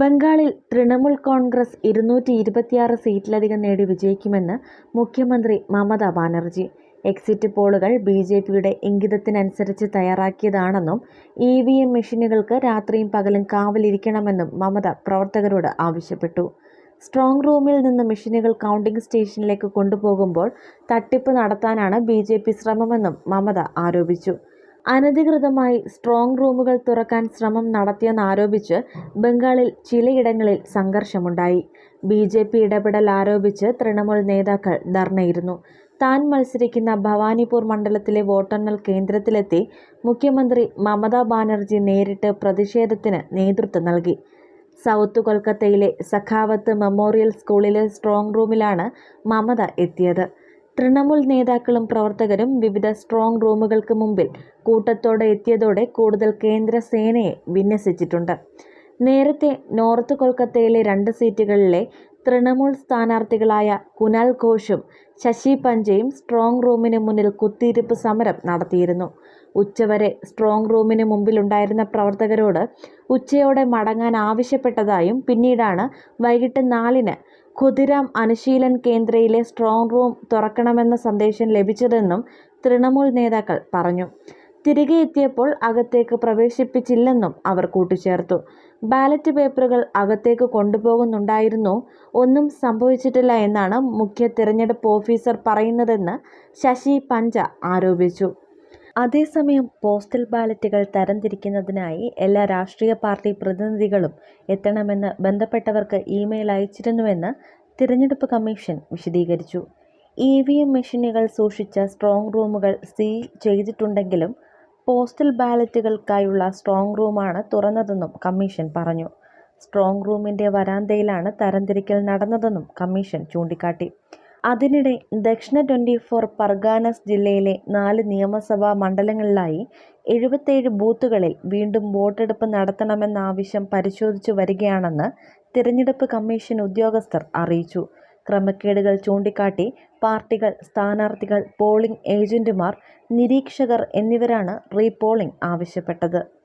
ബംഗാളിൽ തൃണമൂൽ കോൺഗ്രസ് 226 സീറ്റിലധികം നേടി വിജയിക്കുമെന്ന് മുഖ്യമന്ത്രി മമതാ ബാനർജി. എക്സിറ്റ് പോളുകൾ ബിജെപിയുടെ ഇംഗിതത്തിനനുസരിച്ച് തയ്യാറാക്കിയതാണെന്നും ഇവിഎം മെഷീനുകൾക്ക് രാത്രിയും പകലും കാവലിരിക്കണമെന്നും മമത പ്രവർത്തകരോട് ആവശ്യപ്പെട്ടു. സ്ട്രോങ് റൂമിൽ നിന്ന് മെഷീനുകൾ കൗണ്ടിംഗ് സ്റ്റേഷനിലേക്ക് കൊണ്ടുപോകുമ്പോൾ തട്ടിപ്പ് നടത്താനാണ് ബിജെപി ശ്രമമെന്നും മമത ആരോപിച്ചു. അനധികൃതമായി സ്ട്രോങ് റൂമുകൾ തുറക്കാൻ ശ്രമം നടത്തിയെന്നാരോപിച്ച് ബംഗാളിൽ ചിലയിടങ്ങളിൽ സംഘർഷമുണ്ടായി. ബിജെപി ഇടപെടൽ ആരോപിച്ച് തൃണമൂൽ നേതാക്കൾ ധർണയിരുന്നു. താൻ മത്സരിക്കുന്ന ഭവാനിപൂർ മണ്ഡലത്തിലെ വോട്ടെണ്ണൽ കേന്ദ്രത്തിലെത്തി മുഖ്യമന്ത്രി മമതാ ബാനർജി നേരിട്ട് പ്രതിഷേധത്തിന് നേതൃത്വം നൽകി. സൗത്ത് കൊൽക്കത്തയിലെ സഖാവത്ത് മെമ്മോറിയൽ സ്കൂളിലെ സ്ട്രോങ് റൂമിലാണ് മമത എത്തിയത്. തൃണമൂൽ നേതാക്കളും പ്രവർത്തകരും വിവിധ സ്ട്രോങ് റൂമുകൾക്ക് മുമ്പിൽ കൂട്ടത്തോടെ എത്തിയതോടെ കൂടുതൽ കേന്ദ്ര സേനയെ വിന്യസിച്ചിട്ടുണ്ട്. നേരത്തെ നോർത്ത് കൊൽക്കത്തയിലെ 2 സീറ്റുകളിലെ തൃണമൂൽ സ്ഥാനാർത്ഥികളായ കുനാൽ ഘോഷും ശശി പഞ്ചയും സ്ട്രോങ് റൂമിന് മുന്നിൽ കുത്തിയിരിപ്പ് സമരം നടത്തിയിരുന്നു. ഉച്ചവരെ സ്ട്രോങ് റൂമിന് മുമ്പിലുണ്ടായിരുന്ന പ്രവർത്തകരോട് ഉച്ചയോടെ മടങ്ങാൻ ആവശ്യപ്പെട്ടതായും പിന്നീടാണ് വൈകിട്ട് 4-ന് ഖുദിരാം അനുശീലൻ കേന്ദ്രയിലെ സ്ട്രോങ് റൂം തുറക്കണമെന്ന സന്ദേശം ലഭിച്ചതെന്നും തൃണമൂൽ നേതാക്കൾ പറഞ്ഞു. തിരികെ എത്തിയപ്പോൾ അകത്തേക്ക് പ്രവേശിപ്പിച്ചില്ലെന്നും അവർ കൂട്ടിച്ചേർത്തു. ബാലറ്റ് പേപ്പറുകൾ അകത്തേക്ക് കൊണ്ടുപോകുന്നുണ്ടായിരുന്നു, ഒന്നും സംഭവിച്ചിട്ടില്ല എന്നാണ് മുഖ്യ തിരഞ്ഞെടുപ്പ് ഓഫീസർ പറയുന്നതെന്ന് ശശി പഞ്ച ആരോപിച്ചു. അതേസമയം പോസ്റ്റൽ ബാലറ്റുകൾ തരംതിരിക്കുന്നതിനായി എല്ലാ രാഷ്ട്രീയ പാർട്ടി പ്രതിനിധികളും എത്തണമെന്ന് ബന്ധപ്പെട്ടവർക്ക് ഇമെയിൽ അയച്ചിരുന്നുവെന്ന് തിരഞ്ഞെടുപ്പ് കമ്മീഷൻ വിശദീകരിച്ചു. ഇവിഎം മെഷീനുകൾ സൂക്ഷിച്ച സ്ട്രോങ് റൂമുകൾ സീൽ ചെയ്തിട്ടുണ്ടെങ്കിലും പോസ്റ്റൽ ബാലറ്റുകൾക്കായുള്ള സ്ട്രോങ് റൂമാണ് തുറന്നതെന്നും കമ്മീഷൻ പറഞ്ഞു. സ്ട്രോങ് റൂമിൻ്റെ വരാന്തയിലാണ് തരംതിരിക്കൽ നടന്നതെന്നും കമ്മീഷൻ ചൂണ്ടിക്കാട്ടി. അതിനിടെ ദക്ഷിണ 24 പർഗാനസ് ജില്ലയിലെ 4 നിയമസഭാ മണ്ഡലങ്ങളിലായി 77 ബൂത്തുകളിൽ വീണ്ടും വോട്ടെടുപ്പ് നടത്തണമെന്ന ആവശ്യം പരിശോധിച്ചു വരികയാണെന്ന് തിരഞ്ഞെടുപ്പ് കമ്മീഷൻ ഉദ്യോഗസ്ഥർ അറിയിച്ചു. ക്രമക്കേടുകൾ ചൂണ്ടിക്കാട്ടി പാർട്ടികൾ, സ്ഥാനാർത്ഥികൾ, പോളിംഗ് ഏജന്റുമാർ, നിരീക്ഷകർ എന്നിവരാണ് റീപോളിംഗ് ആവശ്യപ്പെട്ടത്.